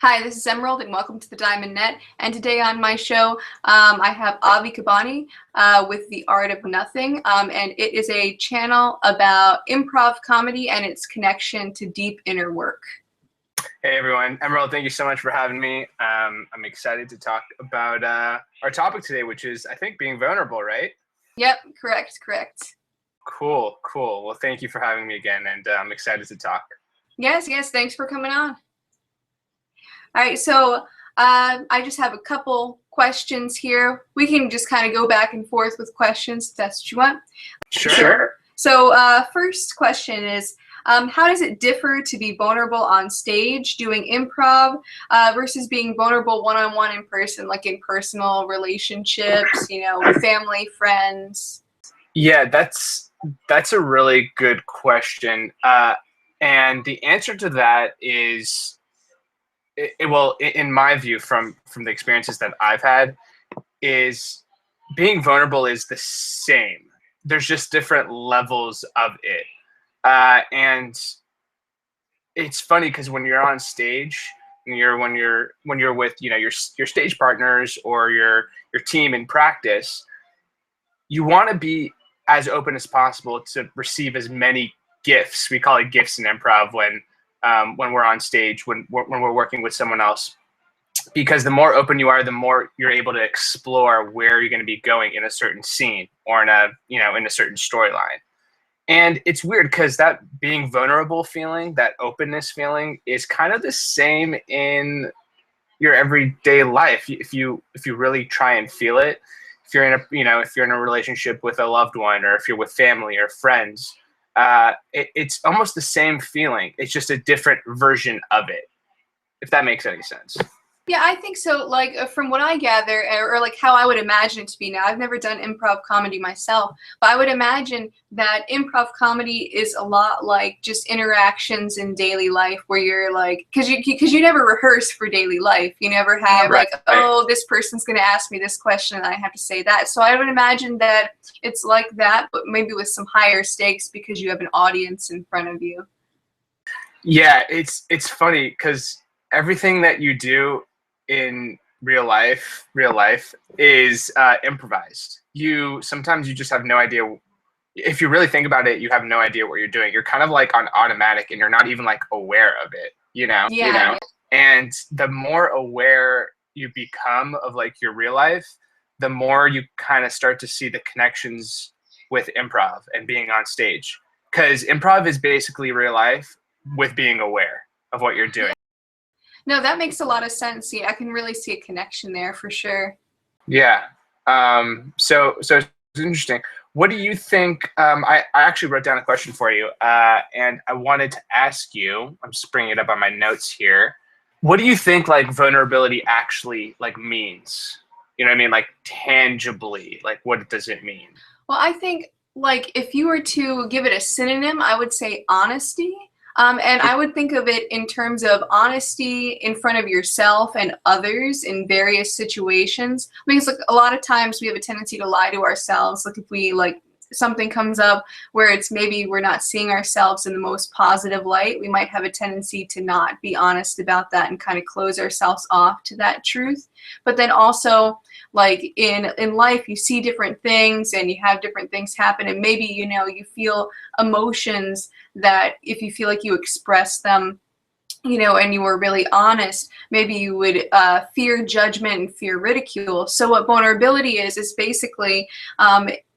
Hi, this is Emerald, and welcome to the Diamond Net. And today on my show, I have Avi Kabani with The Art of Nothing, and it is a channel about improv comedy and its connection to deep inner work. Hey everyone, Emerald, thank you so much for having me. I'm excited to talk about our topic today, which is, I think, being vulnerable, right? Yep, correct. Cool. Well, thank you for having me again, and I'm excited to talk. Yes, thanks for coming on. All right, so I just have a couple questions here. We can just kind of go back and forth with questions if that's what you want. Sure. So first question is, how does it differ to be vulnerable on stage doing improv versus being vulnerable one-on-one in person, like in personal relationships, with family, friends? Yeah, that's a really good question. And the answer to that is, well, in my view, from the experiences that I've had, is being vulnerable is the same. There's just different levels of it. And it's funny because when you're on stage, when you're with your stage partners or your team in practice, you want to be as open as possible to receive as many gifts. We call it gifts in improv when we're on stage, when we're working with someone else, because the more open you are, the more you're able to explore where you're going to be going in a certain scene or in a certain storyline. And it's weird because that being vulnerable feeling, that openness feeling, is kind of the same in your everyday life. If you really try and feel it, if you're in a relationship with a loved one, or if you're with family or friends, it's almost the same feeling. It's just a different version of it, if that makes any sense. Yeah, I think so. Like from what I gather, or like how I would imagine it to be now, I've never done improv comedy myself, but I would imagine that improv comedy is a lot like just interactions in daily life, where you're like, because you never rehearse for daily life. You never have Right. oh, this person's going to ask me this question and I have to say that. So I would imagine that it's like that, but maybe with some higher stakes because you have an audience in front of you. Yeah, it's funny because everything that you do in real life is improvised. Sometimes you just have no idea. If you really think about it, you have no idea what you're doing. You're kind of like on automatic, and you're not even like aware of it, Yeah. And the more aware you become of like your real life, the more you kind of start to see the connections with improv and being on stage, because improv is basically real life with being aware of what you're doing. No, that makes a lot of sense. Yeah, I can really see a connection there for sure. Yeah. So it's interesting. What do you think? I actually wrote down a question for you, and I wanted to ask you. I'm just bringing it up on my notes here. What do you think like vulnerability actually like means? You know what I mean? Like tangibly, like what does it mean? Well, I think like if you were to give it a synonym, I would say honesty. And I would think of it in terms of honesty in front of yourself and others in various situations. Because like a lot of times we have a tendency to lie to ourselves. Like if we something comes up where it's maybe we're not seeing ourselves in the most positive light, we might have a tendency to not be honest about that and kind of close ourselves off to that truth. But then also, like in life, you see different things and you have different things happen, and maybe you feel emotions that if you feel like you express them, and you were really honest, maybe you would fear judgment and fear ridicule. So what vulnerability is basically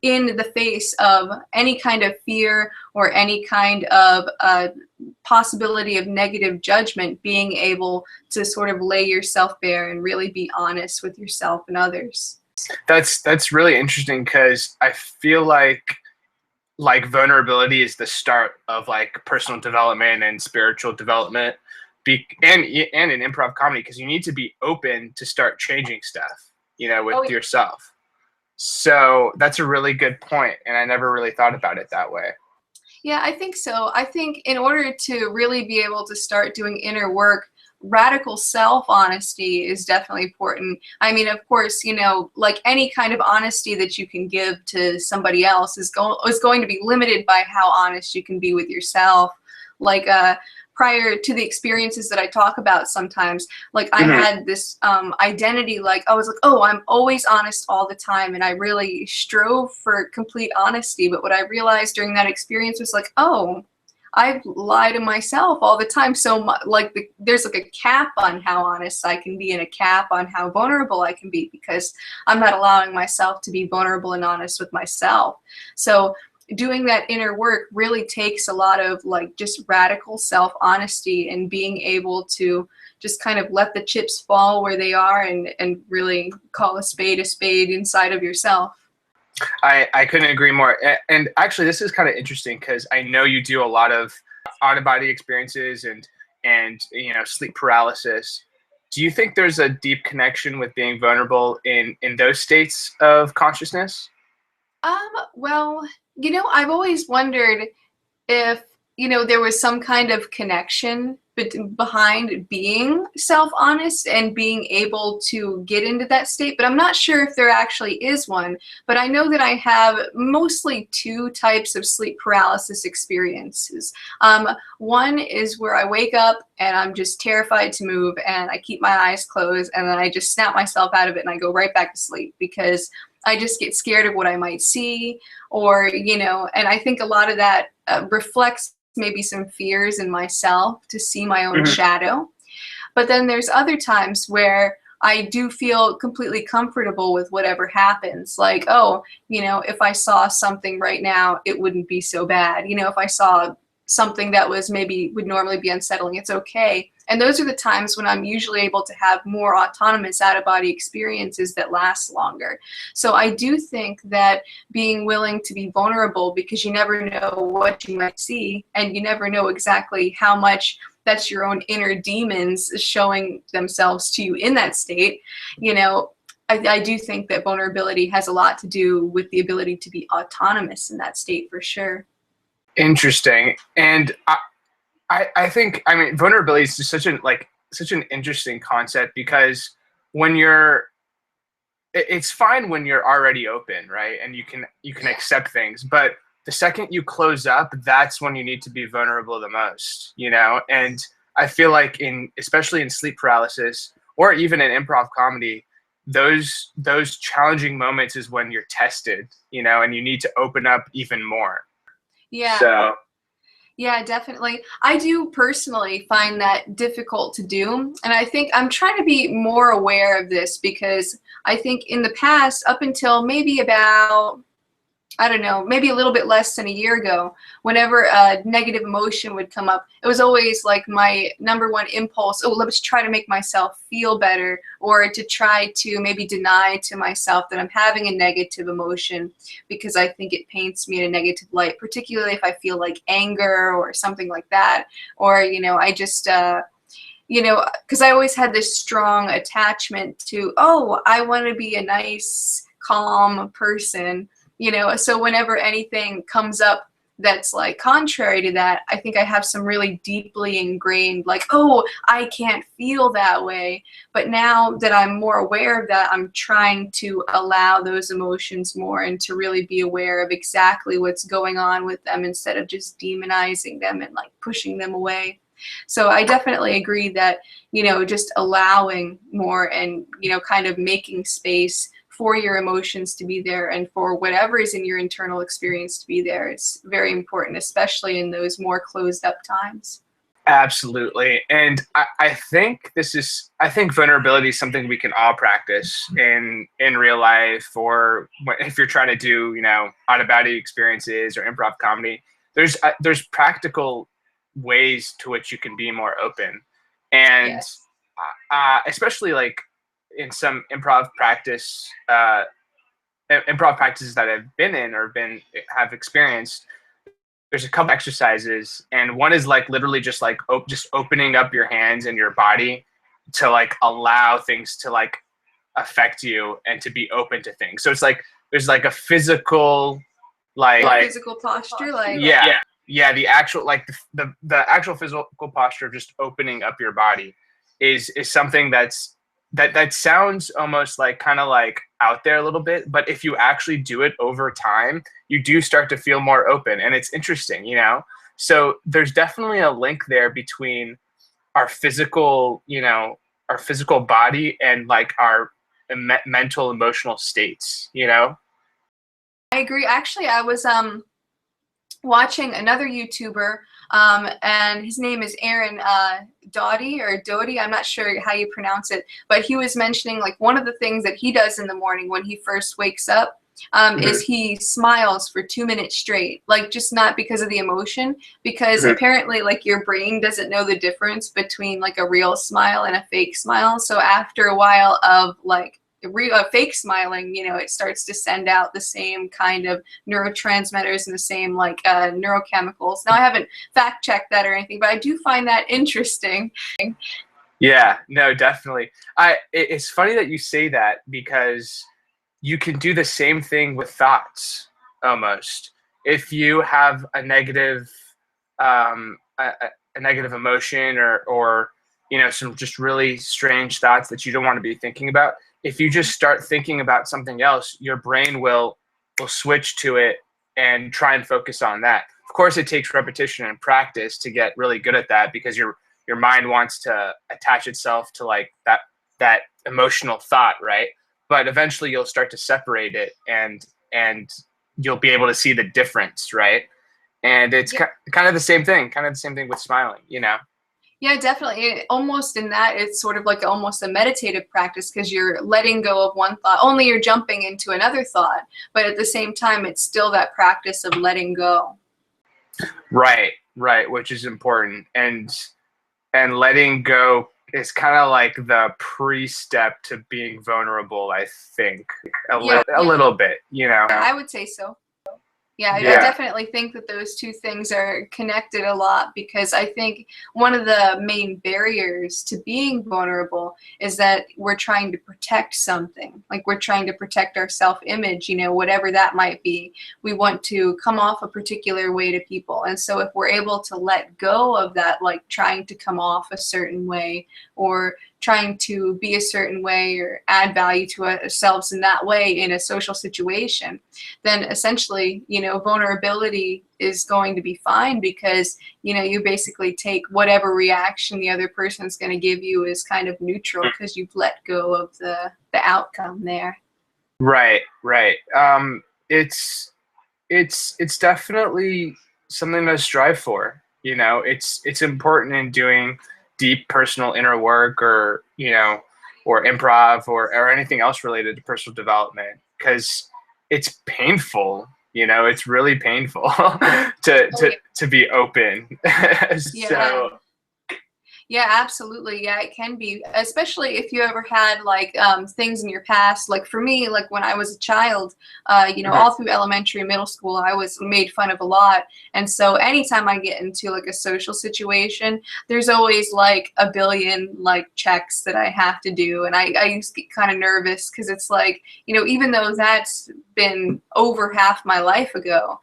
in the face of any kind of fear or any kind of possibility of negative judgment, being able to sort of lay yourself bare and really be honest with yourself and others. That's really interesting, because I feel like vulnerability is the start of like personal development and spiritual development, and in improv comedy, because you need to be open to start changing stuff, with yourself. So that's a really good point, and I never really thought about it that way. Yeah, I think so. I think in order to really be able to start doing inner work, radical self-honesty is definitely important. I mean, of course, like any kind of honesty that you can give to somebody else is going to be limited by how honest you can be with yourself. Like, prior to the experiences that I talk about sometimes, like I had this identity, like I was like, oh, I'm always honest all the time, and I really strove for complete honesty. But what I realized during that experience was like, oh, I lie to myself all the time. So like there's like a cap on how honest I can be and a cap on how vulnerable I can be, because I'm not allowing myself to be vulnerable and honest with myself. So doing that inner work really takes a lot of like just radical self-honesty and being able to just kind of let the chips fall where they are and really call a spade inside of yourself. I couldn't agree more. And actually, this is kind of interesting because I know you do a lot of out-of-body experiences and sleep paralysis. Do you think there's a deep connection with being vulnerable in those states of consciousness? Well, I've always wondered if, there was some kind of connection behind being self-honest and being able to get into that state, but I'm not sure if there actually is one. But I know that I have mostly two types of sleep paralysis experiences. One is where I wake up and I'm just terrified to move and I keep my eyes closed and then I just snap myself out of it and I go right back to sleep because I just get scared of what I might see, or, and I think a lot of that reflects maybe some fears in myself to see my own shadow. But then there's other times where I do feel completely comfortable with whatever happens. Like, oh, if I saw something right now, it wouldn't be so bad. If I saw something that was maybe would normally be unsettling, it's okay. And those are the times when I'm usually able to have more autonomous out-of-body experiences that last longer. So I do think that being willing to be vulnerable, because you never know what you might see, and you never know exactly how much that's your own inner demons showing themselves to you in that state, I do think that vulnerability has a lot to do with the ability to be autonomous in that state, for sure. Interesting. And I think, vulnerability is just such an interesting concept, because it's fine when you're already open, right? And you can accept things, but the second you close up, that's when you need to be vulnerable the most, And I feel like especially in sleep paralysis or even in improv comedy, those challenging moments is when you're tested, and you need to open up even more. Yeah. So yeah, definitely. I do personally find that difficult to do. And I think I'm trying to be more aware of this, because I think in the past, up until maybe about, I don't know, maybe a little bit less than a year ago, whenever a negative emotion would come up, it was always like my number one impulse, oh, let's try to make myself feel better, or to try to maybe deny to myself that I'm having a negative emotion, because I think it paints me in a negative light, particularly if I feel like anger or something like that. Or, I just, because I always had this strong attachment to, oh, I want to be a nice, calm person. So whenever anything comes up that's like contrary to that, I think I have some really deeply ingrained, like, oh, I can't feel that way. But now that I'm more aware of that, I'm trying to allow those emotions more and to really be aware of exactly what's going on with them, instead of just demonizing them and like pushing them away. So I definitely agree that, just allowing more and, kind of making space for your emotions to be there and for whatever is in your internal experience to be there. It's very important, especially in those more closed up times. absolutely. And I think vulnerability is something we can all practice in real life, or if you're trying to do, out of body experiences or improv comedy. There's practical ways to which you can be more open. And Yes. especially like in some improv practices that I've been in or have experienced, there's a couple exercises, and one is like literally just like just opening up your hands and your body to like allow things to like affect you and to be open to things. So it's like there's like a physical Physical posture, like yeah, the actual like the actual physical posture of just opening up your body is something that sounds almost like kind of like out there a little bit, but if you actually do it over time, you do start to feel more open. And it's interesting, So there's definitely a link there between our physical, our physical body and like our mental, emotional states, I agree. Actually, I was watching another YouTuber, and his name is Aaron Doughty or Doty. I'm not sure how you pronounce it, but he was mentioning like one of the things that he does in the morning when he first wakes up is he smiles for 2 minutes straight, like just not because of the emotion, because apparently like your brain doesn't know the difference between like a real smile and a fake smile. So after a while of like fake smiling, it starts to send out the same kind of neurotransmitters and the same like neurochemicals. Now I haven't fact checked that or anything, but I do find that interesting. Yeah, no, definitely. It's funny that you say that because you can do the same thing with thoughts almost. If you have a negative a negative emotion or some just really strange thoughts that you don't want to be thinking about, if you just start thinking about something else, your brain will switch to it and try and focus on that. Of course, it takes repetition and practice to get really good at that because your mind wants to attach itself to like that emotional thought, right? But eventually you'll start to separate it and you'll be able to see the difference, right? And it's kind of the same thing, with smiling, Yeah, definitely. Almost in that, it's sort of like almost a meditative practice because you're letting go of one thought, only you're jumping into another thought. But at the same time, it's still that practice of letting go. Right, which is important. And letting go is kind of like the pre-step to being vulnerable, I think. A little bit, I would say so. Yeah, I definitely think that those two things are connected a lot because I think one of the main barriers to being vulnerable is that we're trying to protect something. Like we're trying to protect our self-image, whatever that might be. We want to come off a particular way to people. And so if we're able to let go of that, like trying to come off a certain way or trying to be a certain way or add value to ourselves in that way in a social situation, then essentially, vulnerability is going to be fine because, you basically take whatever reaction the other person is going to give you as kind of neutral because you've let go of the outcome there. Right. It's definitely something to strive for. It's important in doing deep personal inner work or or improv or anything else related to personal development because it's painful. It's really painful to be open. So Yeah, absolutely. Yeah, it can be, especially if you ever had like things in your past. Like for me, like when I was a child, all through elementary, middle school, I was made fun of a lot. And so anytime I get into like a social situation, there's always like a billion like checks that I have to do. And I used to get kind of nervous because it's like, even though that's been over half my life ago,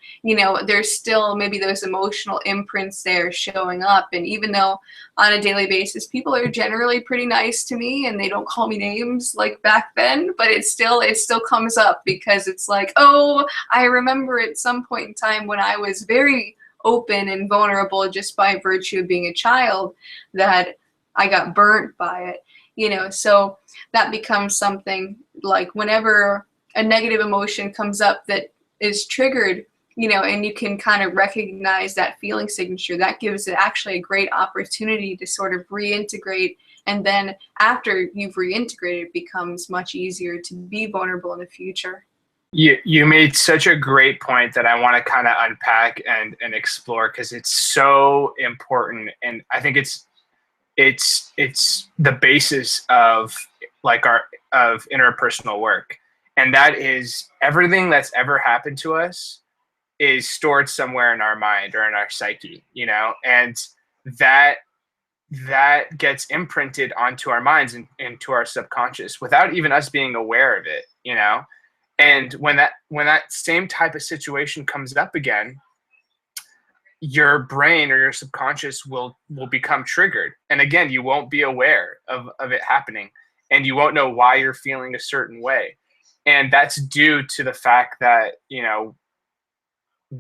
there's still maybe those emotional imprints there showing up. And even though on a daily basis people are generally pretty nice to me and they don't call me names like back then, but it still comes up because it's like, oh, I remember at some point in time when I was very open and vulnerable just by virtue of being a child that I got burnt by it, so that becomes something like whenever a negative emotion comes up that is triggered, and you can kind of recognize that feeling signature, that gives it actually a great opportunity to sort of reintegrate. And then after you've reintegrated, it becomes much easier to be vulnerable in the future. You made such a great point that I want to kind of unpack and explore because it's so important. And I think it's the basis of like of interpersonal work. And that is everything that's ever happened to us is stored somewhere in our mind or in our psyche, and that gets imprinted onto our minds and into our subconscious without even us being aware of it, And when that same type of situation comes up again, your brain or your subconscious will become triggered. And again, you won't be aware of it happening and you won't know why you're feeling a certain way. And that's due to the fact that,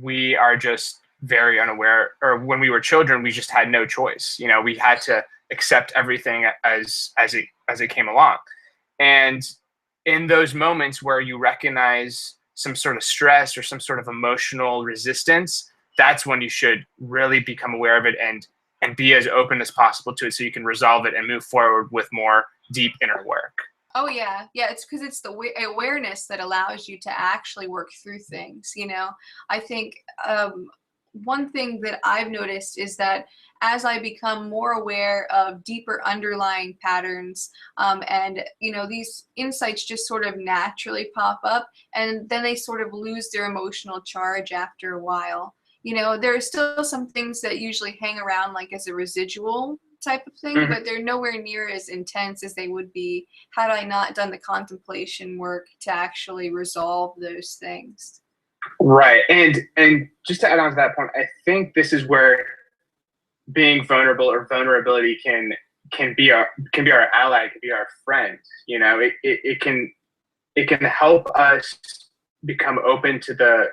we are just very unaware, or when we were children, we just had no choice. You know, we had to accept everything as it came along. And in those moments where you recognize some sort of stress or some sort of emotional resistance, that's when you should really become aware of it and be as open as possible to it, so you can resolve it and move forward with more deep inner work. Oh yeah, yeah. It's because it's the awareness that allows you to actually work through things. You know, I think one thing that I've noticed is that as I become more aware of deeper underlying patterns, and these insights just sort of naturally pop up, and then they sort of lose their emotional charge after a while. There are still some things that usually hang around like as a residual type of thing, but they're nowhere near as intense as they would be had I not done the contemplation work to actually resolve those things. Right. And just to add on to that point, I think this is where being vulnerable or vulnerability can be our ally, can be our friend. It can help us become open to the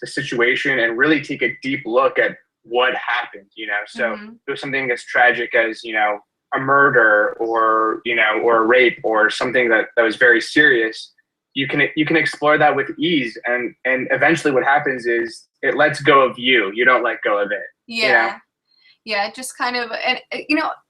situation and really take a deep look at what happened. So there's something as tragic as a murder or or a rape or something that was very serious. You can explore that with ease, and eventually what happens is it lets go of you. You don't let go of it. Yeah. Yeah, just kind of, and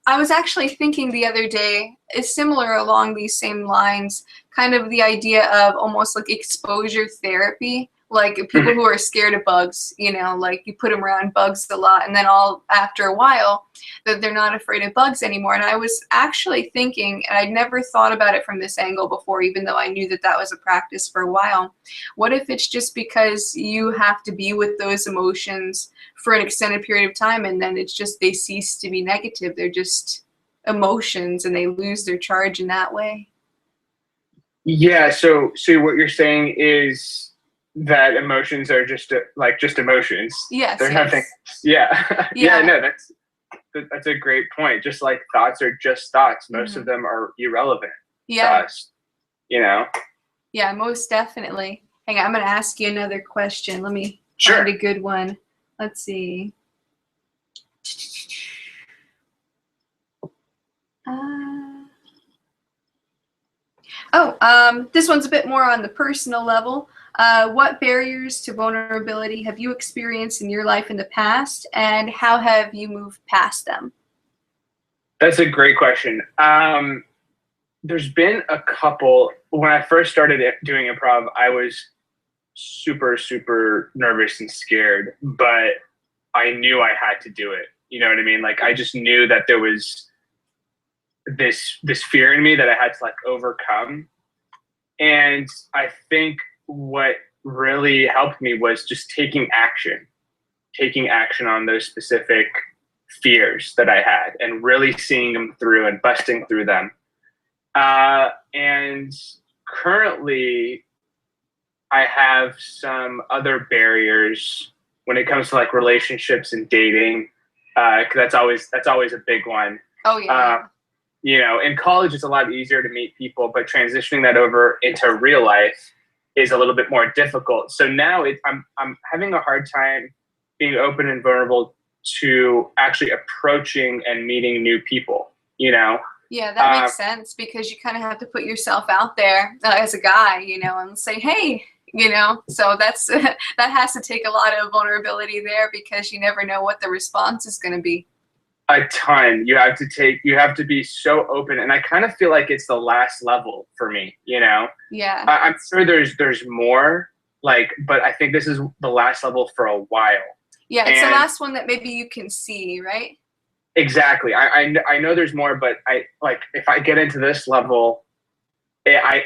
I was actually thinking the other day, is similar along these same lines, kind of the idea of almost like exposure therapy, like people who are scared of bugs, like you put them around bugs a lot, and then after a while, that they're not afraid of bugs anymore. And I was actually thinking, and I'd never thought about it from this angle before, even though I knew that was a practice for a while. What if it's just because you have to be with those emotions for an extended period of time, and then it's just they cease to be negative? They're just emotions, and they lose their charge in that way. Yeah. So what you're saying is that emotions are just emotions. Yes. They're nothing. Yeah. Yeah. No, that's a great point. Just like thoughts are just thoughts. Most of them are irrelevant to us. Yeah, most definitely. Hang on, I'm going to ask you another question. Let me Sure. find a good one. Let's see. This one's a bit more on the personal level. What barriers to vulnerability have you experienced in your life in the past, and how have you moved past them? That's a great question. There's been a couple. When I first started doing improv, I was super, super nervous and scared, but I knew I had to do it. You know what I mean? Like, I just knew that there was this fear in me that I had to overcome. And I think what really helped me was just taking action on those specific fears that I had and really seeing them through and busting through them. And currently I have some other barriers when it comes to relationships and dating. 'Cause that's always a big one. Oh yeah. In college it's a lot easier to meet people, but transitioning that over into real life is a little bit more difficult. So now I'm having a hard time being open and vulnerable to actually approaching and meeting new people. Yeah, that makes sense, because you kind of have to put yourself out there as a guy, and say, hey, so that's that has to take a lot of vulnerability there, because you never know what the response is going to be. A ton. You have to be so open, and I kind of feel like it's the last level for me. Yeah. I'm sure there's more, but I think this is the last level for a while. Yeah, it's the last one that maybe you can see, right? Exactly. I know there's more, but if I get into this level,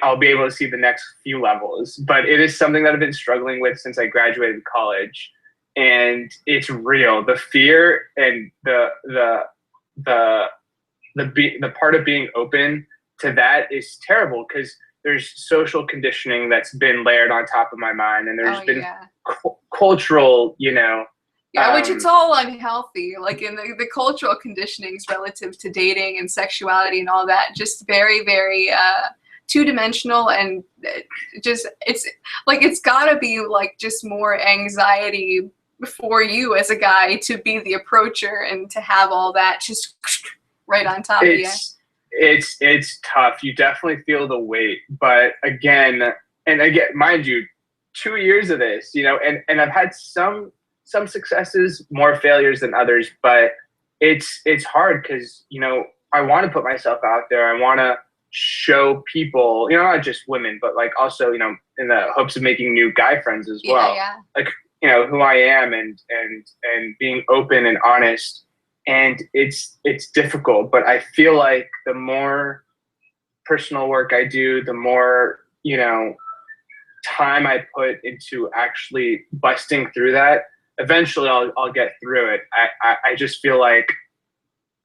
I'll be able to see the next few levels. But it is something that I've been struggling with since I graduated college, and it's real. The fear and the part of being open to that is terrible, because there's social conditioning that's been layered on top of my mind, and there's been cultural, Yeah, which it's all unhealthy, like in the cultural conditionings relative to dating and sexuality and all that, just very, very two-dimensional, and it's gotta be just more anxiety for you as a guy to be the approacher and to have all that just right on top of you? It's tough. You definitely feel the weight, but again, mind you, 2 years of this, and I've had some successes, more failures than others, but it's hard because I want to put myself out there. I want to show people, not just women, but like also, in the hopes of making new guy friends as well. Yeah. Like, who I am and being open and honest. And it's difficult, but I feel like the more personal work I do, the more, time I put into actually busting through that, eventually I'll get through it. I just feel like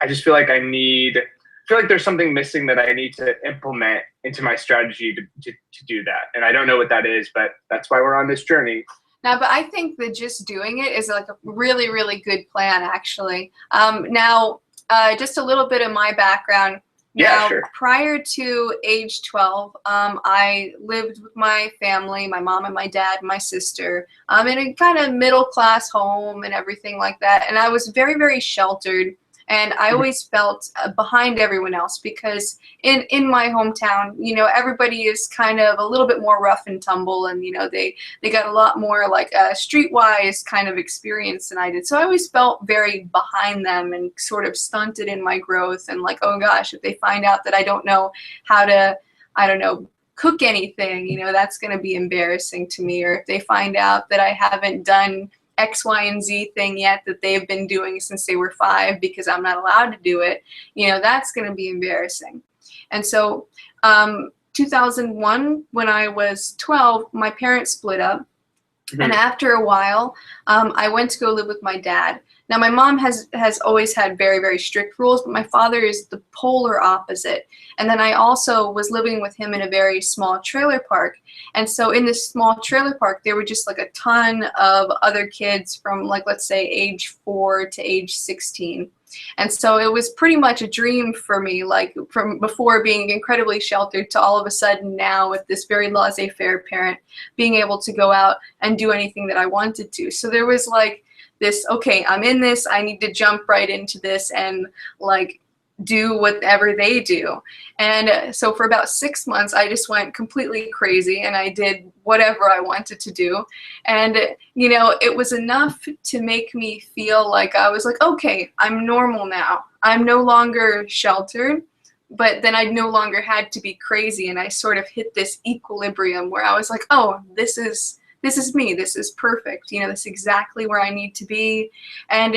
there's something missing that I need to implement into my strategy to do that. And I don't know what that is, but that's why we're on this journey. Now, but I think that just doing it is like a really, really good plan, actually. Now, just a little bit of my background. Now, sure. Prior to age 12, I lived with my family, my mom and my dad and my sister, in a kind of middle-class home and everything like that. And I was very, very sheltered. And I always felt behind everyone else because in my hometown, everybody is kind of a little bit more rough and tumble, and they got a lot more like streetwise kind of experience than I did. So I always felt very behind them and sort of stunted in my growth, and like, oh gosh, if they find out that I don't know how to, I don't know, cook anything, that's going to be embarrassing to me. Or if they find out that I haven't done X, Y, and Z thing yet that they've been doing since they were 5 because I'm not allowed to do it, that's going to be embarrassing. And so 2001, when I was 12, my parents split up. Mm-hmm. And after a while, I went to go live with my dad. Now, my mom has always had very, very strict rules, but my father is the polar opposite. And then I also was living with him in a very small trailer park. And so in this small trailer park, there were just like a ton of other kids from, like, let's say age 4 to age 16. And so it was pretty much a dream for me, like from before being incredibly sheltered to all of a sudden now with this very laissez-faire parent being able to go out and do anything that I wanted to. So there was like this, okay, I'm in this, I need to jump right into this and like do whatever they do. And so for about 6 months, I just went completely crazy and I did whatever I wanted to do. And, it was enough to make me feel like I was like, okay, I'm normal now. I'm no longer sheltered, but then I no longer had to be crazy. And I sort of hit this equilibrium where I was like, oh, this is me. This is perfect. This is exactly where I need to be. And,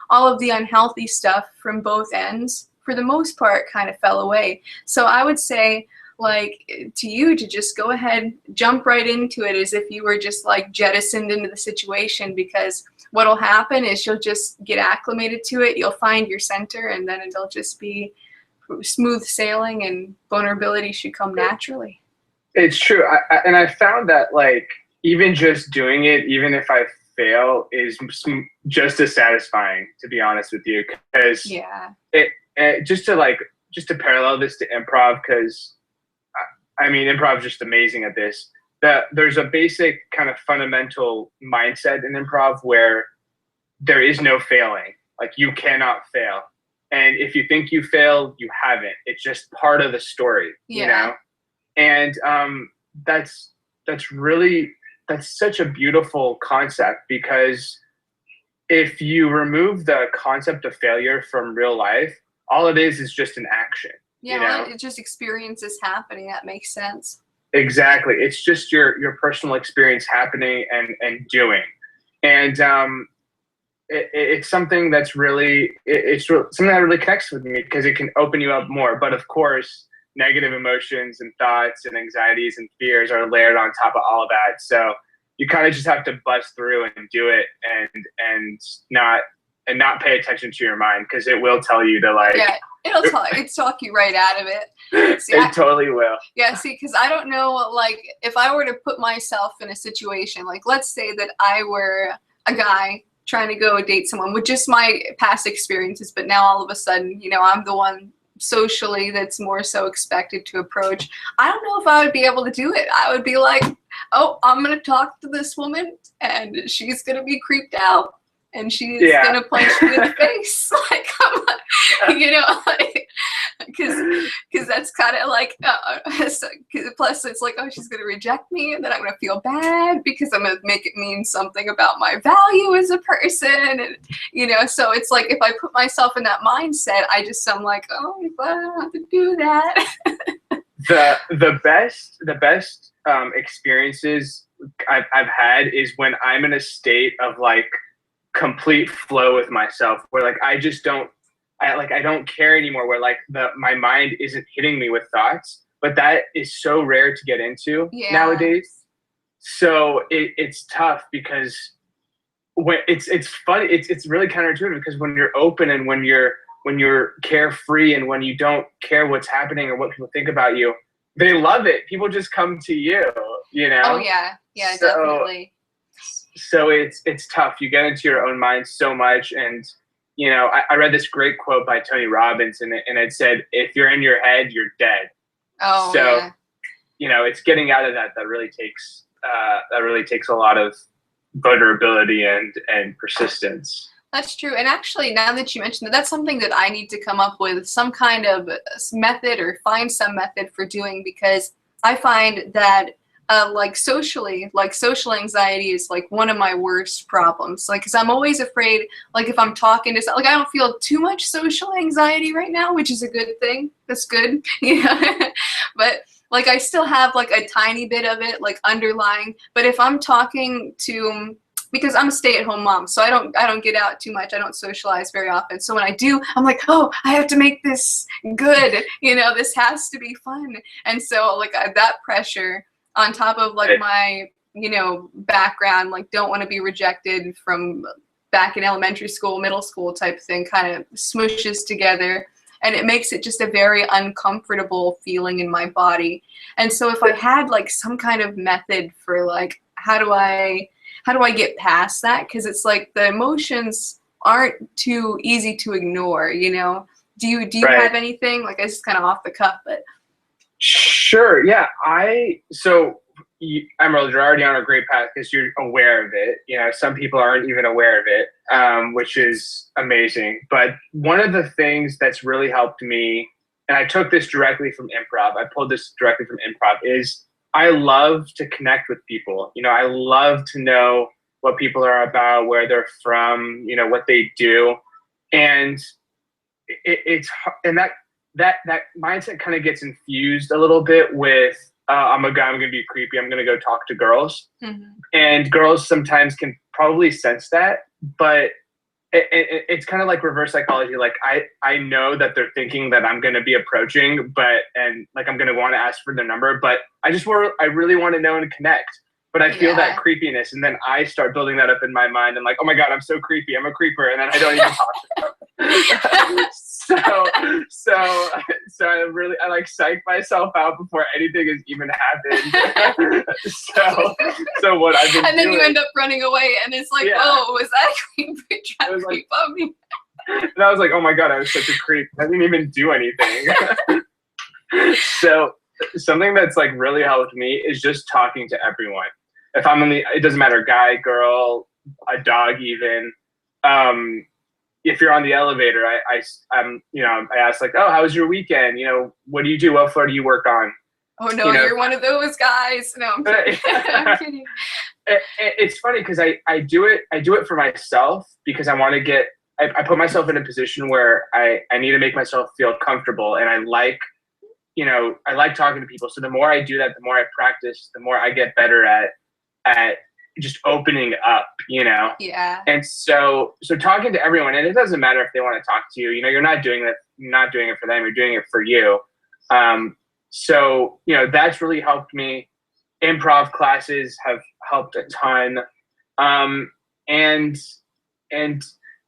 all of the unhealthy stuff from both ends, for the most part, kind of fell away. So I would say, like, to you to just go ahead, jump right into it as if you were just like jettisoned into the situation, because what'll happen is you'll just get acclimated to it. You'll find your center, and then it'll just be smooth sailing and vulnerability should come naturally. It's true. I found that, like, even just doing it, even if I fail, is just as satisfying, to be honest with you. Because just to parallel this to improv, because I mean, improv is just amazing at this. There's a basic kind of fundamental mindset in improv where there is no failing. Like, you cannot fail. And if you think you failed, you haven't. It's just part of the story, And that's such a beautiful concept, because if you remove the concept of failure from real life, all it is just an action. It's just experiences happening. That makes sense. Exactly. It's just your personal experience happening and doing. And it's something that's really, something that really connects with me, because it can open you up more. But of course, negative emotions and thoughts and anxieties and fears are layered on top of all of that. So you kind of just have to bust through and do it, and not pay attention to your mind, because it will tell you to, like, it'll talk you right out of it. See, it totally will. Yeah, see, because I don't know, like, if I were to put myself in a situation, like, let's say that I were a guy trying to go date someone with just my past experiences, but now all of a sudden, I'm the one socially that's more so expected to approach. I don't know if I would be able to do it. I would be like, oh, I'm gonna talk to this woman and she's gonna be creeped out and she's Yeah. gonna punch me in the face. Like, I'm like, you know, like, because that's kind of like, so, plus it's like, oh, she's gonna reject me and then I'm gonna feel bad because I'm gonna make it mean something about my value as a person, and you know, so it's like if I put myself in that mindset, I'm like, oh, if I don't have to do that. The best experiences I've had is when I'm in a state of like complete flow with myself, where like I just don't I don't care anymore, where like my mind isn't hitting me with thoughts, but that is so rare to get into nowadays. So it's tough because when it's funny, it's really counterintuitive, because when you're open and when you're carefree and when you don't care what's happening or what people think about you, they love it. People just come to you, you know? Oh yeah, definitely. So it's tough. You get into your own mind so much. And, you know, I read this great quote by Tony Robbins, and it said, if you're in your head, you're dead. Oh, so, yeah. You know, it's getting out of that really takes a lot of vulnerability and persistence. That's true. And actually, now that you mentioned that, that's something that I need to come up with some kind of method, or find some method for doing, because I find that social anxiety is like one of my worst problems. Like, because I'm always afraid, like if I'm talking to, like I don't feel too much social anxiety right now, which is a good thing. That's good. Yeah. But like I still have like a tiny bit of it like underlying. But if I'm talking to, because I'm a stay-at-home mom, so I don't get out too much. I don't socialize very often. So when I do, I'm like, oh, I have to make this good. You know, this has to be fun. And so like that pressure on top of like my, you know, background, like don't want to be rejected from back in elementary school, middle school type thing, kind of smooshes together. And it makes it just a very uncomfortable feeling in my body. And so if I had like some kind of method for like, how do I get past that? Because it's like the emotions aren't too easy to ignore, you know? Do you have anything? Like, it's just kind of off the cuff, but. Sure. Yeah. Emerald, you're already on a great path because you're aware of it. You know, some people aren't even aware of it, which is amazing. But one of the things that's really helped me, and I took this directly from improv, I pulled this directly from improv, is I love to connect with people. You know, I love to know what people are about, where they're from, you know, what they do. And that mindset kind of gets infused a little bit with, I'm a guy, I'm going to be creepy, I'm going to go talk to girls. Mm-hmm. And girls sometimes can probably sense that, but it's kind of like reverse psychology. Like I know that they're thinking that I'm going to be approaching, and like I'm going to want to ask for their number, but I really want to know and connect. But I feel that creepiness, and then I start building that up in my mind. I'm like, oh my God, I'm so creepy, I'm a creeper, and then I don't even talk to them. So I like psych myself out before anything has even happened. so what I've been and then doing, you end up running away, and it's like, whoa, was that a creep trying to creep on me? And I was like, oh my God, I was such a creep. I didn't even do anything. So something that's like really helped me is just talking to everyone. If I'm it doesn't matter, guy, girl, a dog, even. If you're on the elevator, I'm I ask like, oh, how was your weekend? You know, what do you do? What floor do you work on? Oh no, you're one of those guys. No, I'm kidding. I'm kidding. It's funny because I do it for myself, because I want to get. I put myself in a position where I need to make myself feel comfortable, and I like talking to people. So the more I do that, the more I practice, the more I get better at just opening up, you know? Yeah. And so talking to everyone, and it doesn't matter if they want to talk to you, you know, you're not doing it for them, you're doing it for you. So, you know, that's really helped me. Improv classes have helped a ton. And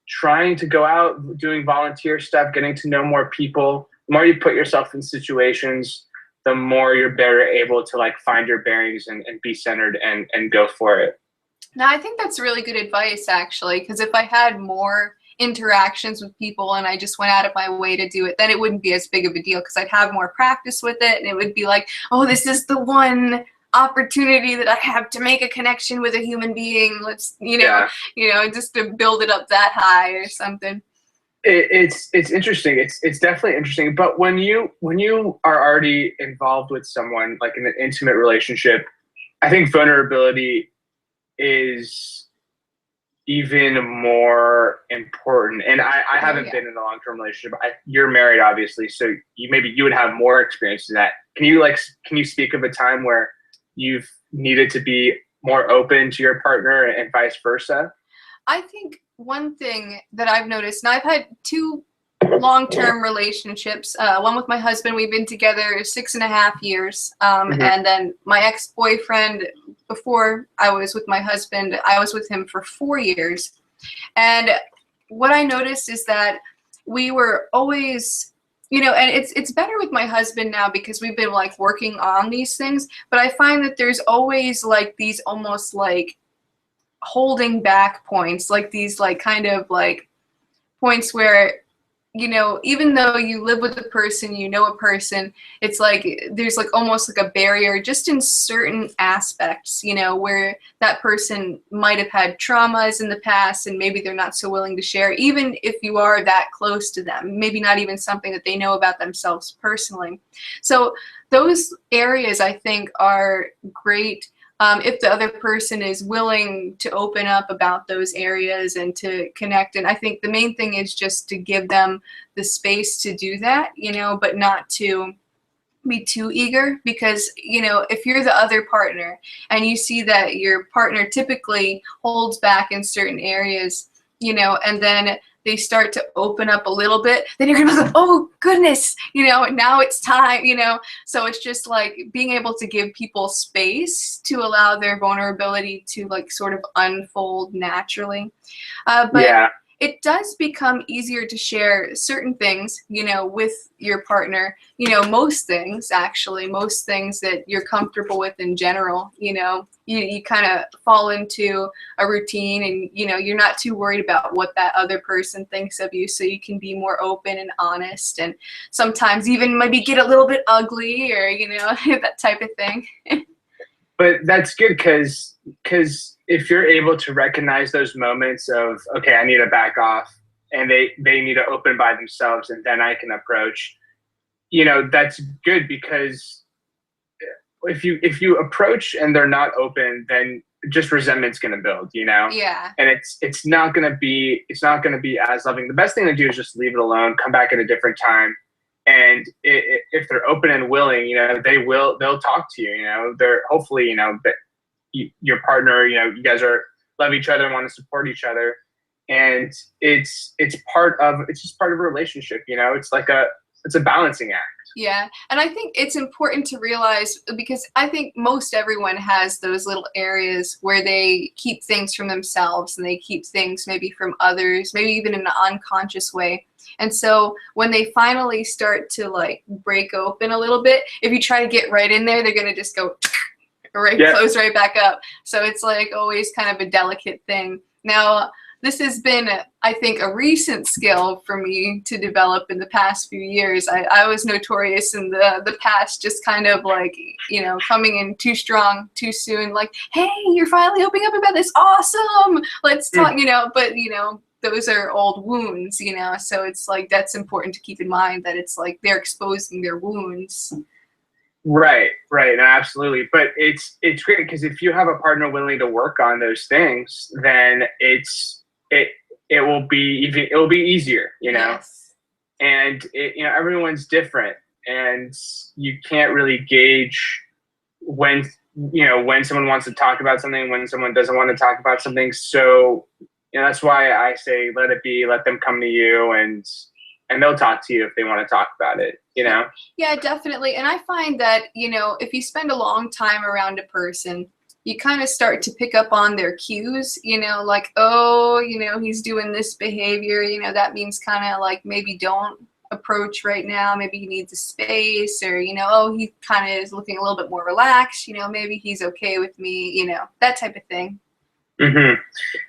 trying to go out, doing volunteer stuff, getting to know more people. The more you put yourself in situations, the more you're better able to like find your bearings and be centered and go for it. No, I think that's really good advice, actually, because if I had more interactions with people and I just went out of my way to do it, then it wouldn't be as big of a deal, because I'd have more practice with it, and it would be like, oh, this is the one opportunity that I have to make a connection with a human being. Let's, just to build it up that high or something. It's interesting. It's definitely interesting. But when you are already involved with someone, like in an intimate relationship, I think vulnerability is even more important. And I haven't been in a long-term relationship. You're married, obviously, so you would have more experience in that. Can you speak of a time where you've needed to be more open to your partner and vice versa? I think one thing that I've noticed, and I've had 2 long-term relationships. One with my husband, we've been together 6.5 years. And then my ex-boyfriend, before I was with my husband, I was with him for 4 years. And what I noticed is that we were always, and it's better with my husband now because we've been like working on these things. But I find that there's always like these almost like holding back points, like these like kind of like points where, even though you live with a person, a person, it's like there's like almost like a barrier just in certain aspects, where that person might have had traumas in the past and maybe they're not so willing to share, even if you are that close to them, maybe not even something that they know about themselves personally. So those areas I think are great. If the other person is willing to open up about those areas and to connect. And I think the main thing is just to give them the space to do that, but not to be too eager, because, if you're the other partner and you see that your partner typically holds back in certain areas, and then they start to open up a little bit, then you're gonna be like, oh goodness, now it's time, So it's just like being able to give people space to allow their vulnerability to like sort of unfold naturally. But it does become easier to share certain things, with your partner, most things that you're comfortable with in general, you kind of fall into a routine and, you're not too worried about what that other person thinks of you. So you can be more open and honest and sometimes even maybe get a little bit ugly or, that type of thing. But that's good because if you're able to recognize those moments of, okay, I need to back off and they need to open by themselves and then I can approach, that's good, because if you approach and they're not open, then just resentment's going to build, Yeah. And it's not going to be as loving. The best thing to do is just leave it alone, come back at a different time. And if they're open and willing, they'll talk to you, they're hopefully, that your partner, you guys love each other and want to support each other. And it's just part of a relationship, it's a balancing act. Yeah. And I think it's important to realize, because I think most everyone has those little areas where they keep things from themselves and they keep things maybe from others, maybe even in an unconscious way. And so when they finally start to like break open a little bit, if you try to get right in there, they're going to just go close right back up. So it's like always kind of a delicate thing. Now, this has been, I think, a recent skill for me to develop in the past few years. I was notorious in the past, just kind of like, coming in too strong, too soon, like, hey, you're finally opening up about this. Awesome. Let's talk, but, those are old wounds, so it's like that's important to keep in mind, that it's like they're exposing their wounds. Right, no, absolutely. But it's great because if you have a partner willing to work on those things, then it will be easier, Yes. And everyone's different, and you can't really gauge when someone wants to talk about something, when someone doesn't want to talk about something. So that's why I say let it be, let them come to you, and they'll talk to you if they want to talk about it, Yeah, definitely. And I find that, if you spend a long time around a person, you kind of start to pick up on their cues, like, oh, he's doing this behavior, that means kind of like maybe don't approach right now. Maybe he needs a space, or, oh, he kind of is looking a little bit more relaxed, maybe he's okay with me, that type of thing. Mm-hmm.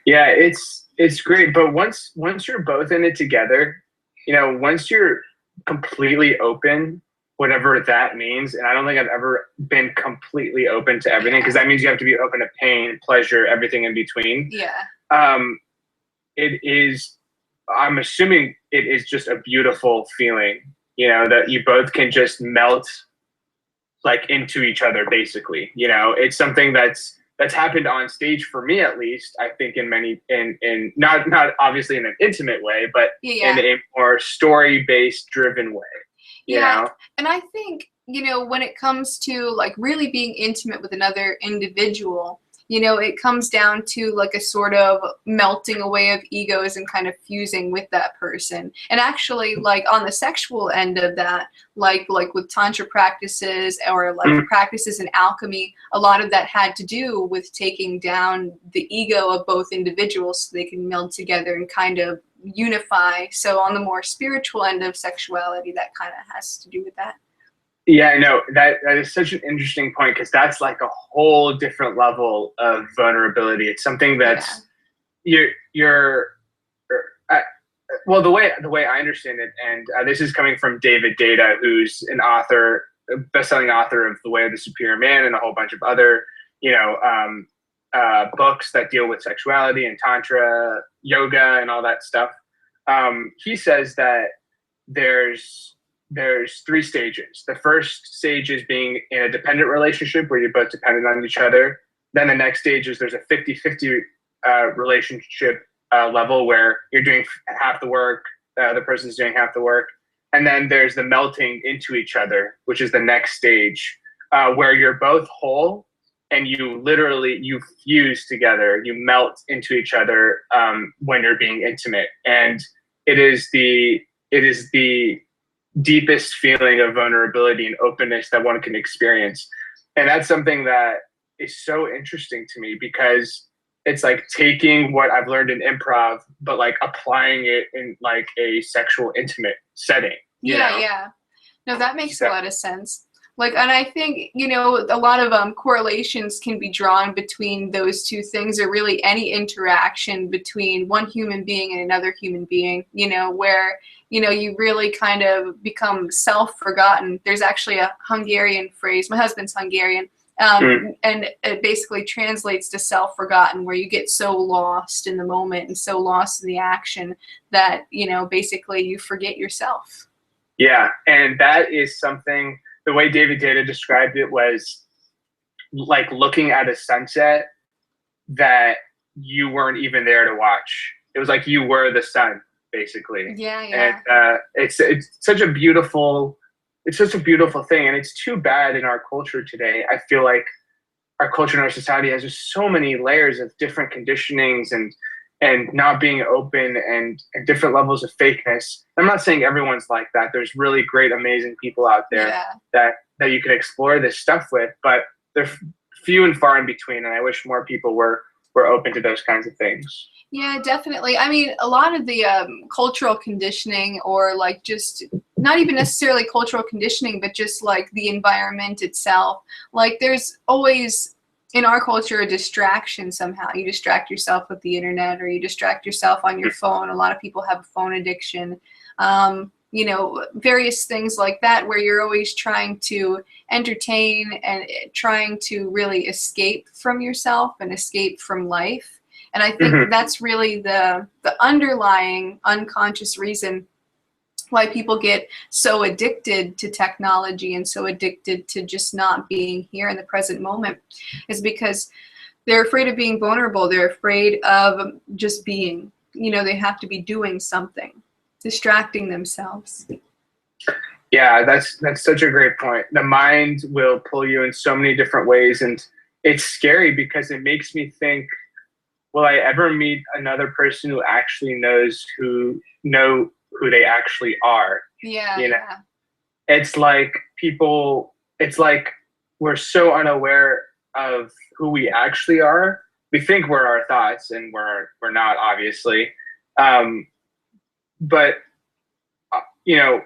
Yeah, it's great. But once you're both in it together, once you're completely open, whatever that means. And I don't think I've ever been completely open to everything, because that means you have to be open to pain, pleasure, everything in between. Yeah. It is, I'm assuming it is just a beautiful feeling, you know, that you both can just melt like into each other, basically. You know, it's something that's happened on stage for me, at least, I think, in many, in not obviously in an intimate way, but in a more story-based driven way, you know? And I think, you know, when it comes to like really being intimate with another individual, you know, it comes down to like a sort of melting away of egos and kind of fusing with that person. And actually, like on the sexual end of that, like with tantra practices or like practices in alchemy, a lot of that had to do with taking down the ego of both individuals so they can meld together and kind of unify. So on the more spiritual end of sexuality, that kind of has to do with that. Yeah, I know that is such an interesting point, because that's like a whole different level of vulnerability. It's something that's you're well, the way I understand it, and this is coming from David Data, who's an author, a best-selling author of The Way of the Superior Man and a whole bunch of other, you know, books that deal with sexuality and tantra, yoga, and all that stuff. He says that there's three stages. The first stage is being in a dependent relationship where you're both dependent on each other. Then the next stage is there's a 50-50 relationship level where you're doing half the work, the other person's doing half the work. And then there's the melting into each other, which is the next stage, where you're both whole and you fuse together, you melt into each other when you're being intimate. And it is the deepest feeling of vulnerability and openness that one can experience. And that's something that is so interesting to me, because it's like taking what I've learned in improv, but like applying it in like a sexual intimate setting. Yeah. No, that makes a lot of sense. Like, and I think, you know, a lot of correlations can be drawn between those two things, or really any interaction between one human being and another human being, you know, where, you know, you really kind of become self-forgotten. There's actually a Hungarian phrase, my husband's Hungarian, and it basically translates to self-forgotten, where you get so lost in the moment and so lost in the action that, you know, basically you forget yourself. Yeah, and that is something, the way David Data described it was like looking at a sunset that you weren't even there to watch. It was like you were the sun, basically. Yeah. And it's such a beautiful thing. And it's too bad in our culture today. I feel like our culture and our society has just so many layers of different conditionings and not being open and different levels of fakeness. I'm not saying everyone's like that. There's really great, amazing people out there that you can explore this stuff with, but they're few and far in between. And I wish more people were open to those kinds of things. Yeah, definitely. I mean, a lot of the cultural conditioning, or like just not even necessarily cultural conditioning, but just like the environment itself. Like there's always in our culture a distraction somehow. You distract yourself with the internet, or you distract yourself on your phone. A lot of people have a phone addiction. You know, various things like that, where you're always trying to entertain and trying to really escape from yourself and escape from life. And I think that's really the underlying unconscious reason why people get so addicted to technology and so addicted to just not being here in the present moment, is because they're afraid of being vulnerable. They're afraid of just being, you know, they have to be doing something, distracting themselves. Yeah, that's such a great point. The mind will pull you in so many different ways, and it's scary because it makes me think, will I ever meet another person who actually knows who they actually are? Yeah, you know? It's like we're so unaware of who we actually are. We think we're our thoughts, and we're not, obviously. But you know,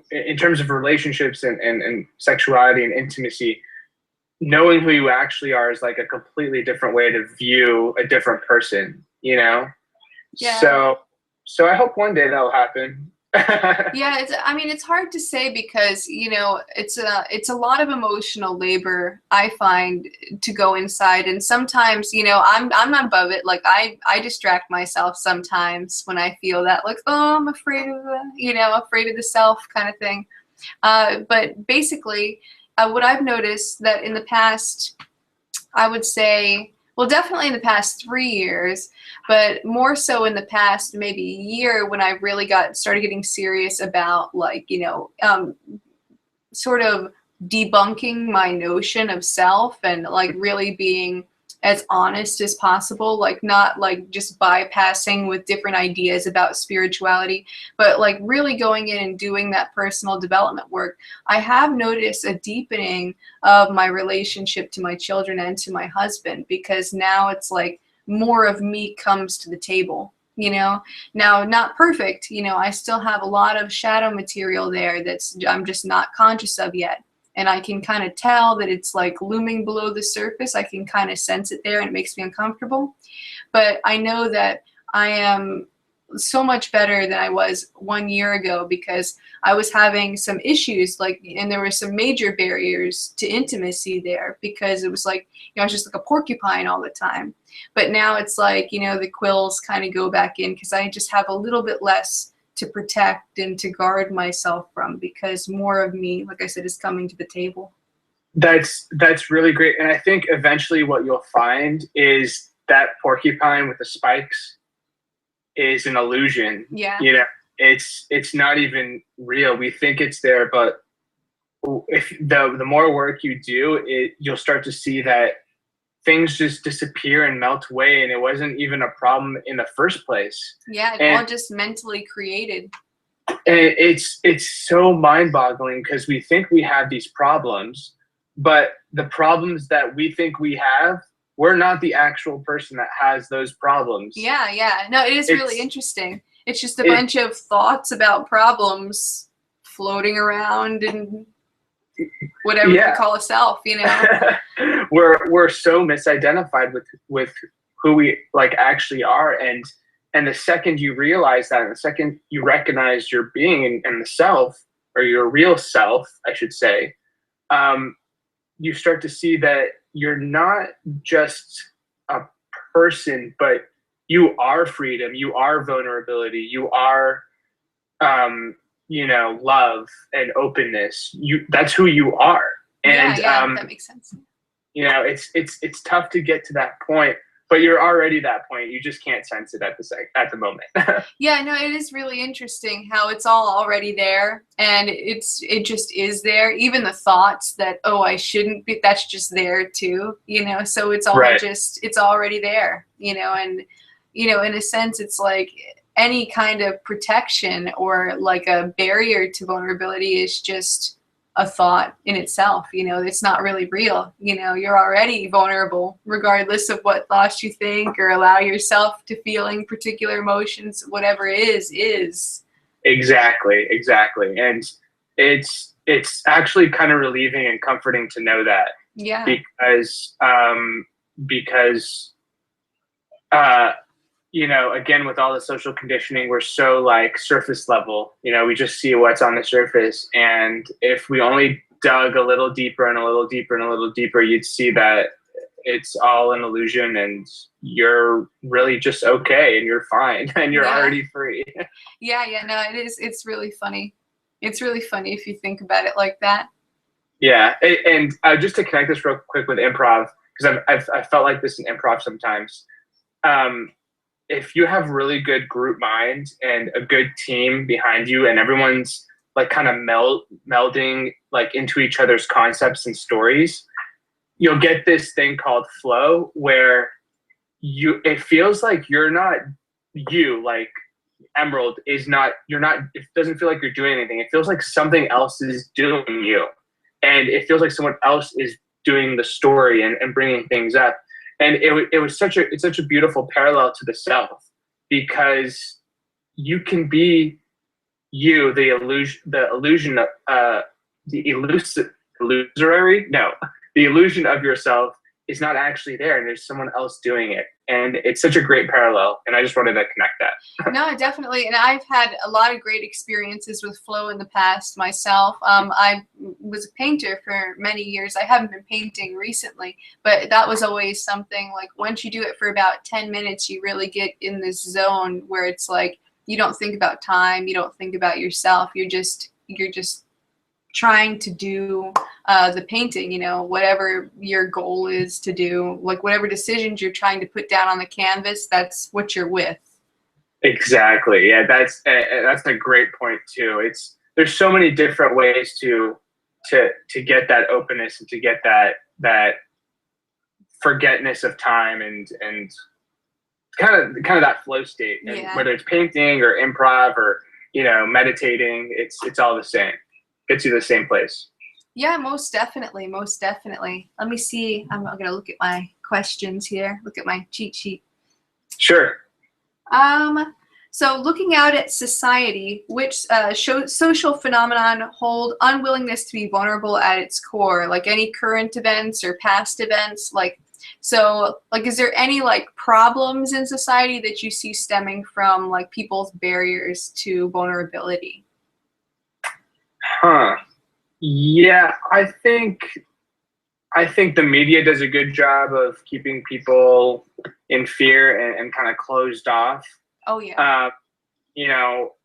in terms of relationships and sexuality and intimacy, knowing who you actually are is like a completely different way to view a different person, you know? Yeah. So I hope one day that'll happen. Yeah, I mean, it's hard to say because, it's a lot of emotional labor, I find, to go inside. And sometimes, I'm not above it. Like I distract myself sometimes when I feel that, like, oh, I'm afraid of afraid of the self kind of thing. But basically, what I've noticed that in the past, I would say, well, definitely in the past 3 years, but more so in the past maybe year, when I really started getting serious about, like, sort of debunking my notion of self, and like really being as honest as possible, like not like just bypassing with different ideas about spirituality, but like really going in and doing that personal development work. I have noticed a deepening of my relationship to my children and to my husband, because now it's like more of me comes to the table. Now, not perfect. I still have a lot of shadow material there that's I'm just not conscious of yet. And I can kind of tell that it's like looming below the surface. I can kind of sense it there, and it makes me uncomfortable. But I know that I am so much better than I was 1 year ago, because I was having some issues, like, and there were some major barriers to intimacy there, because it was like, I was just like a porcupine all the time. But now it's like, the quills kind of go back in, because I just have a little bit less to protect and to guard myself from, because more of me, like I said, is coming to the table. That's really great. And I think eventually what you'll find is that porcupine with the spikes is an illusion. Yeah. It's not even real. We think it's there, but if the more work you do, you'll start to see that things just disappear and melt away, and it wasn't even a problem in the first place. Yeah, it's all just mentally created. And it's so mind-boggling, because we think we have these problems, but the problems that we think we have, we're not the actual person that has those problems. Yeah. No, it is really interesting. It's just a bunch of thoughts about problems floating around and whatever you call a self, We're so misidentified with who we like actually are, and the second you realize that, and the second you recognize your being and the self, or your real self, I should say, you start to see that you're not just a person, but you are freedom, you are vulnerability, you are love and openness. That's who you are. And that makes sense. It's tough to get to that point, but you're already that point. You just can't sense it at the moment. Yeah, no, it is really interesting how it's all already there, and it just is there. Even the thoughts that, oh, I shouldn't be, that's just there too, so it's all it's already there, and in a sense, it's like any kind of protection or like a barrier to vulnerability is just a thought in itself. It's not really real. You're already vulnerable regardless of what thoughts you think or allow yourself to feeling particular emotions. Whatever is exactly. And it's actually kind of relieving and comforting to know that. Yeah. Because again, with all the social conditioning, we're so like surface level. We just see what's on the surface. And if we only dug a little deeper and a little deeper and a little deeper, you'd see that it's all an illusion, and you're really just okay, and you're fine, and you're already free. Yeah. No, it is. It's really funny. It's really funny if you think about it like that. Yeah. And just to connect this real quick with improv, because I've felt like this in improv sometimes. If you have really good group mind and a good team behind you, and everyone's like kind of melding like into each other's concepts and stories, you'll get this thing called flow, where it feels like you're not you, like Emerald is not, it doesn't feel like you're doing anything. It feels like something else is doing you. And it feels like someone else is doing the story and bringing things up. And it's such a beautiful parallel to the self, because you can be you, the illusion of the illusory, no, the illusion of yourself is not actually there and there's someone else doing it. And it's such a great parallel. And I just wanted to connect that. No, definitely. And I've had a lot of great experiences with flow in the past myself. I was a painter for many years. I haven't been painting recently, but that was always something like once you do it for about 10 minutes, you really get in this zone where it's like you don't think about time, you don't think about yourself. You're just trying to do the painting, you know, whatever your goal is to do, like whatever decisions you're trying to put down on the canvas, that's what you're with. Exactly. Yeah, that's a great point too. There's so many different ways to get that openness and to get that forgetness of time and kind of that flow state. And Yeah. whether it's painting or improv or, you know, meditating, it's all the same. Gets you to the same place. Yeah, most definitely. Most definitely. Let me see. I'm going to look at my questions here. Look at my cheat sheet. Sure. So looking out at society, which social phenomenon hold unwillingness to be vulnerable at its core, like any current events or past events, is there any like problems in society that you see stemming from like people's barriers to vulnerability? Huh. Yeah, I think the media does a good job of keeping people in fear and kind of closed off. Oh yeah. You know,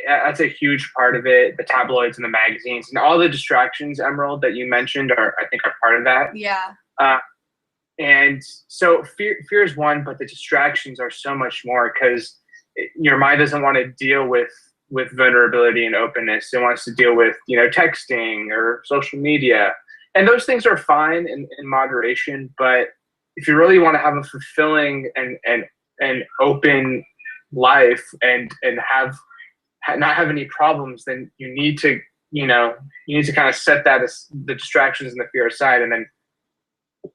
that's a huge part of it. The tabloids and the magazines and all the distractions, Emerald, that you mentioned I think are part of that. Yeah. And so fear is one, but the distractions are so much more because your mind doesn't want to deal with vulnerability and openness. It wants to deal with, you know, texting or social media. And those things are fine in moderation. But if you really want to have a fulfilling and open life and not have any problems, then you need to kind of set the distractions and the fear aside and then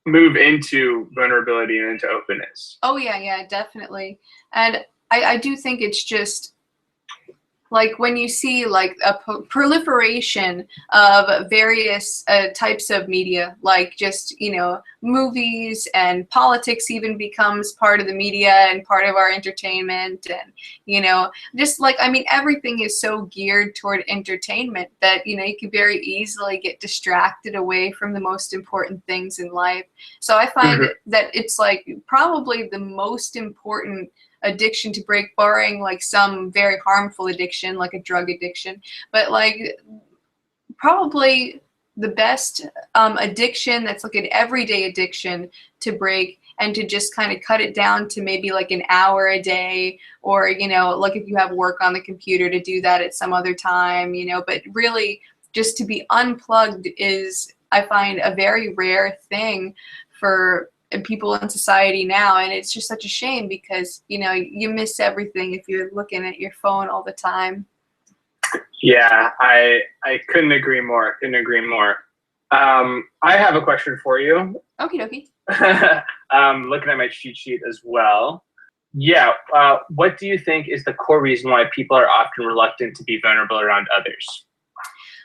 move into vulnerability and into openness. Oh yeah, definitely. And I do think it's just like when you see like a proliferation of various types of media, like just, you know, movies and politics even becomes part of the media and part of our entertainment. And, you know, just like, I mean, everything is so geared toward entertainment that, you know, you can very easily get distracted away from the most important things in life. So I find that it's like probably the most important addiction to break, barring like some very harmful addiction like a drug addiction, but like probably the best addiction that's like an everyday addiction to break and to just kind of cut it down to maybe like an hour a day, or, you know, like if you have work on the computer, to do that at some other time, you know. But really just to be unplugged is, I find, a very rare thing for people in society now. And it's just such a shame because, you know, you miss everything if you're looking at your phone all the time. Yeah, I couldn't agree more. I have a question for you. Okie dokie. Looking at my cheat sheet as well. Yeah. What do you think is the core reason why people are often reluctant to be vulnerable around others?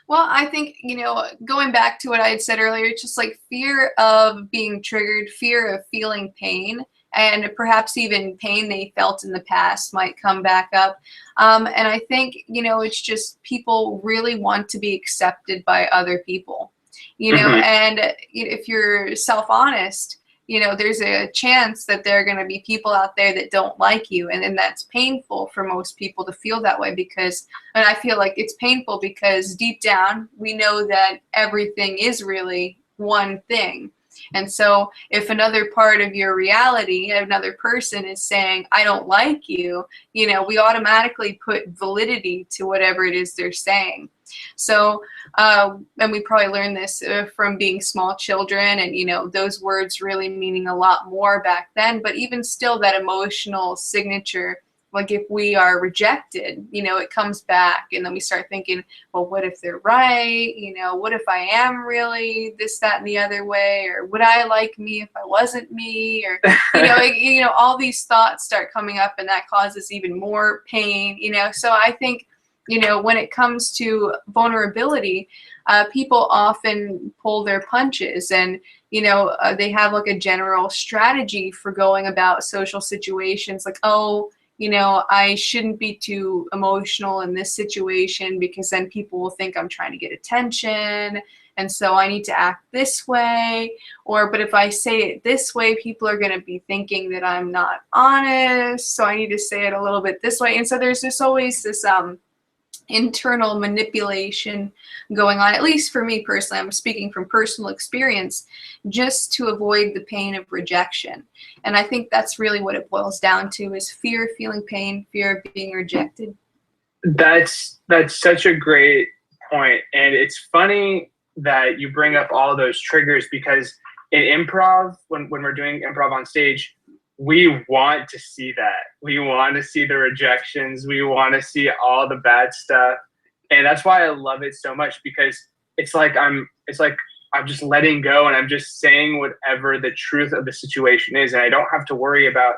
Well, I think, you know, going back to what I had said earlier, it's just like fear of being triggered, fear of feeling pain, and perhaps even pain they felt in the past might come back up. And I think, you know, it's just people really want to be accepted by other people, you know, and if you're self-honest, you know, there's a chance that there are going to be people out there that don't like you. And then that's painful for most people to feel that way because, and I feel like it's painful because deep down, we know that everything is really one thing. And so if another part of your reality, another person is saying, I don't like you, you know, we automatically put validity to whatever it is they're saying. So, and we probably learned this from being small children and, you know, those words really meaning a lot more back then. But even still, that emotional signature, like if we are rejected, you know, it comes back and then we start thinking, well, what if they're right? You know, what if I am really this, that, and the other way? Or would I like me if I wasn't me? Or, you know, all these thoughts start coming up and that causes even more pain, you know. So I think, when it comes to vulnerability, people often pull their punches, and they have like a general strategy for going about social situations, like, oh, I shouldn't be too emotional in this situation because then people will think I'm trying to get attention, and so I need to act this way. But if I say it this way, people are going to be thinking that I'm not honest, so I need to say it a little bit this way. And so there's just always this internal manipulation going on, at least for me personally. I'm speaking from personal experience, just to avoid the pain of rejection. And I think that's really what it boils down to, is fear of feeling pain, fear of being rejected. That's such a great point. And it's funny that you bring up all those triggers, because in improv, when we're doing improv on stage, we want to see that. We want to see the rejections. We want to see all the bad stuff. And that's why I love it so much, because it's like I'm just letting go, and I'm just saying whatever the truth of the situation is. And I don't have to worry about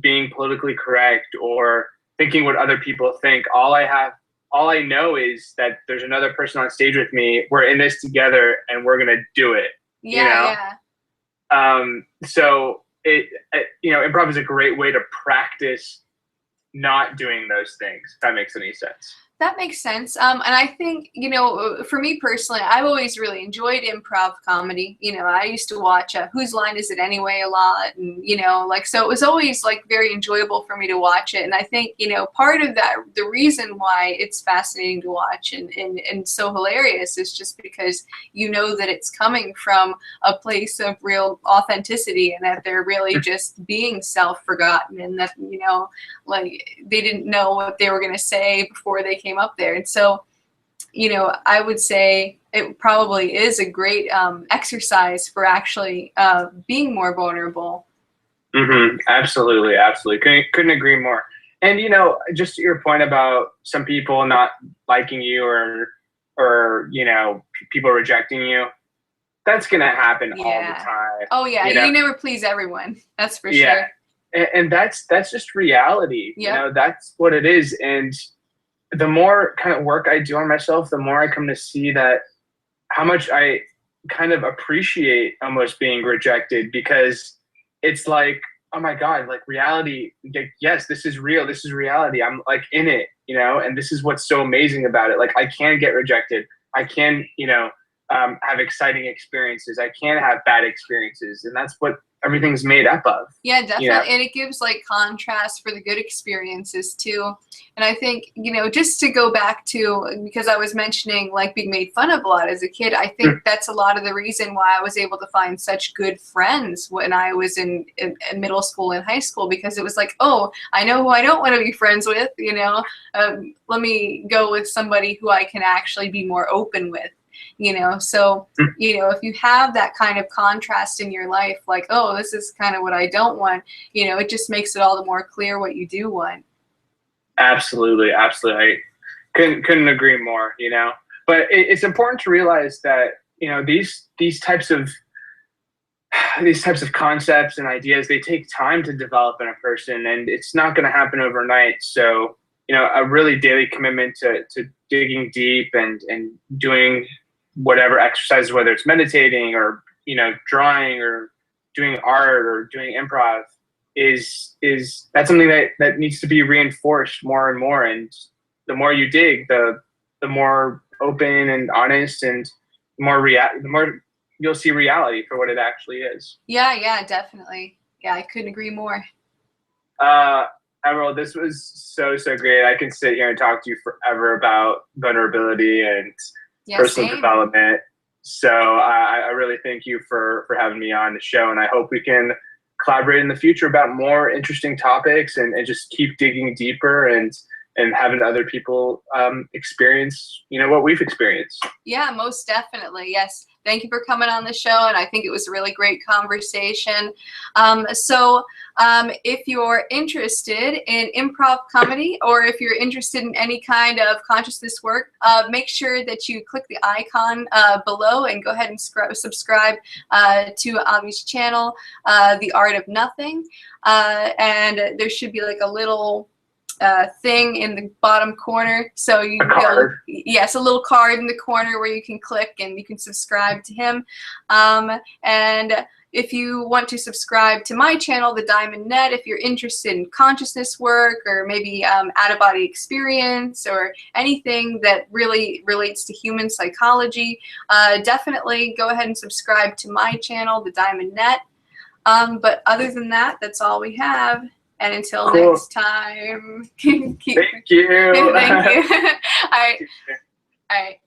being politically correct or thinking what other people think. All I know is that there's another person on stage with me. We're in this together, and we're going to do it. Yeah. So improv is a great way to practice not doing those things, if that makes any sense. That makes sense. And I think, for me personally, I've always really enjoyed improv comedy. I used to watch Whose Line Is It Anyway a lot. And, so it was always like very enjoyable for me to watch it. And I think, part of that, the reason why it's fascinating to watch and so hilarious is just because that it's coming from a place of real authenticity, and that they're really just being self-forgotten, and that, like they didn't know what they were going to say before they came up there. And so, I would say it probably is a great exercise for actually being more vulnerable. Absolutely. Couldn't agree more. And just your point about some people not liking you, or people rejecting you, that's gonna happen all the time. Oh yeah, you never please everyone. That's for sure. And that's just reality. Yep. That's what it is. And the more kind of work I do on myself, the more I come to see that how much I kind of appreciate almost being rejected, because it's like, oh my God, like reality, yes, this is real. This is reality. I'm like in it, and this is what's so amazing about it. Like I can get rejected. I can, have exciting experiences. I can have bad experiences. And that's what everything's made up of. Yeah, definitely. And it gives like contrast for the good experiences too. And I think, just to go back to, because I was mentioning like being made fun of a lot as a kid, I think that's a lot of the reason why I was able to find such good friends when I was in middle school and high school, because it was like, oh, I know who I don't want to be friends with, let me go with somebody who I can actually be more open with. So, if you have that kind of contrast in your life, like, oh, this is kind of what I don't want, it just makes it all the more clear what you do want. Absolutely. I couldn't agree more, but it's important to realize that, these types of concepts and ideas, they take time to develop in a person, and it's not going to happen overnight. So, a really daily commitment to digging deep and doing whatever exercises, whether it's meditating or drawing or doing art or doing improv, is that's something that needs to be reinforced more and more. And the more you dig, the more open and honest, and the more you'll see reality for what it actually is. Yeah, definitely. Yeah, I couldn't agree more. Emerald, this was so great. I can sit here and talk to you forever about vulnerability and personal development. So I really thank you for having me on the show, and I hope we can collaborate in the future about more interesting topics, and just keep digging deeper and having other people experience what we've experienced. Yeah, most definitely. Yes. Thank you for coming on the show, and I think it was a really great conversation. So if you're interested in improv comedy, or if you're interested in any kind of consciousness work, make sure that you click the icon below and go ahead and subscribe to Avi's channel, The Art of Nothing. And there should be like a little thing in the bottom corner. So you yes, a little card in the corner where you can click and you can subscribe to him. And if you want to subscribe to my channel, The Diamond Net, if you're interested in consciousness work or maybe out-of-body experience or anything that really relates to human psychology, definitely go ahead and subscribe to my channel, The Diamond Net. But other than that, that's all we have. And until next time, Thank you. Thank you. All right. All right.